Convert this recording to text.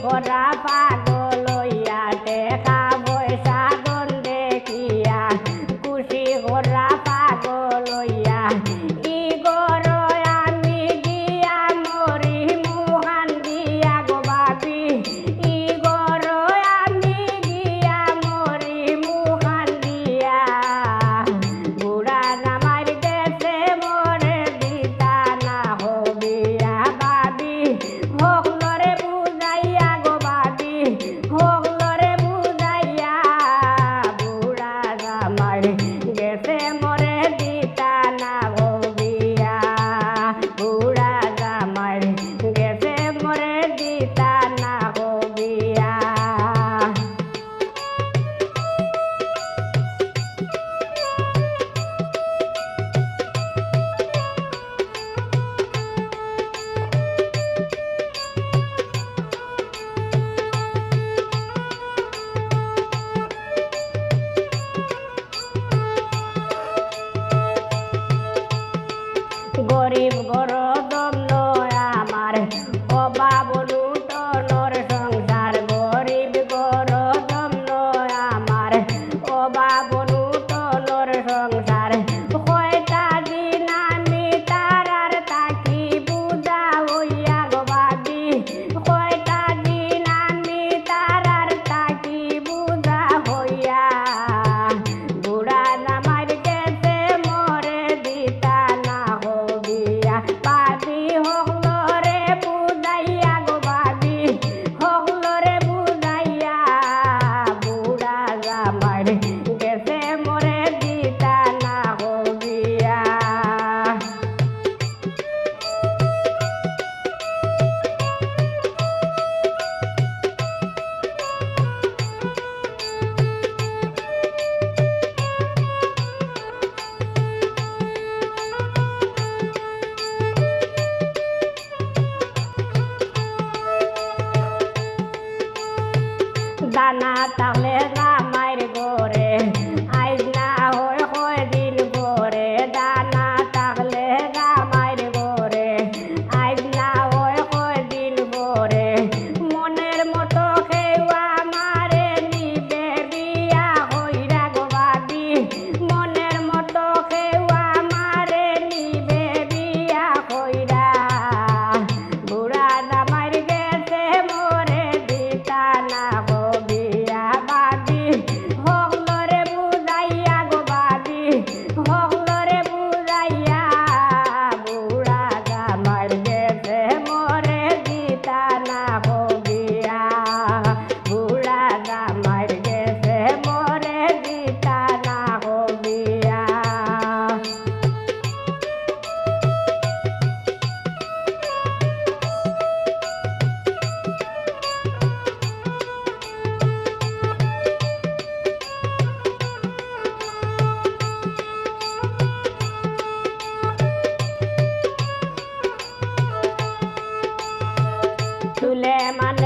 করা পাগল হইয়া দেখা পয়সা দন দেখিয়া খুশি করা পাগল হইয়া ই গর আমি গিয়া মরি মুহান দিয়া গো বাবি ই গর আমি গিয়া মরি মুহান দিয়া বুড়া নামার গেছে মরে দিতা না হবিয়া বাবি হকলরে বুঝাইয়া গো বাবি হকলরে বুঝাইয়া বুড়া নামার গেছে মরে দিতা না হবিয়া বুড়া নামার গেছে মরে দিতা না হবিয়া গরিব গরদম নয় আমার অভাব লুটনর সংসার গরিব গরদম নয় আমার অভাব লুটনর সংসার কয়টা দিন আমি তারার তাকি বুঝা হইয়া গো বাবি কয়টা দিন আমি তারার তাকি বুঝা হইয়া বুড়া নামার গেছে মরে দিতা না হবিয়া বাবি হকলরে বুঝাইয়া গো বাবি হকলরে বুঝাইয়া বুড়া নামার গেছে মরে দিতা না হবিয়া দানা তাহলে রামায়ের গোরে আইজ না হয় কয় দিন পরে দানা তাহলে রামায়ের গোরে আইজ না হয় কয় দিন পরে মনের মতো খেওয়া মারে নিবে বিয়া হইরা গো বাবি মনের মতো খেওয়া মারে নিবে বিয়া হইরা বুড়া নামার গেছে মরে দিতা না হবিয়া বাবি হকলরে বুঝাইয়া গো বাবি হকলরে বুঝাইয়া বুড়া নামার গেছে মরে দিতা না হবিয়া বুড়া নামার গেছে মরে দিতা না হবিয়া তুলে মানে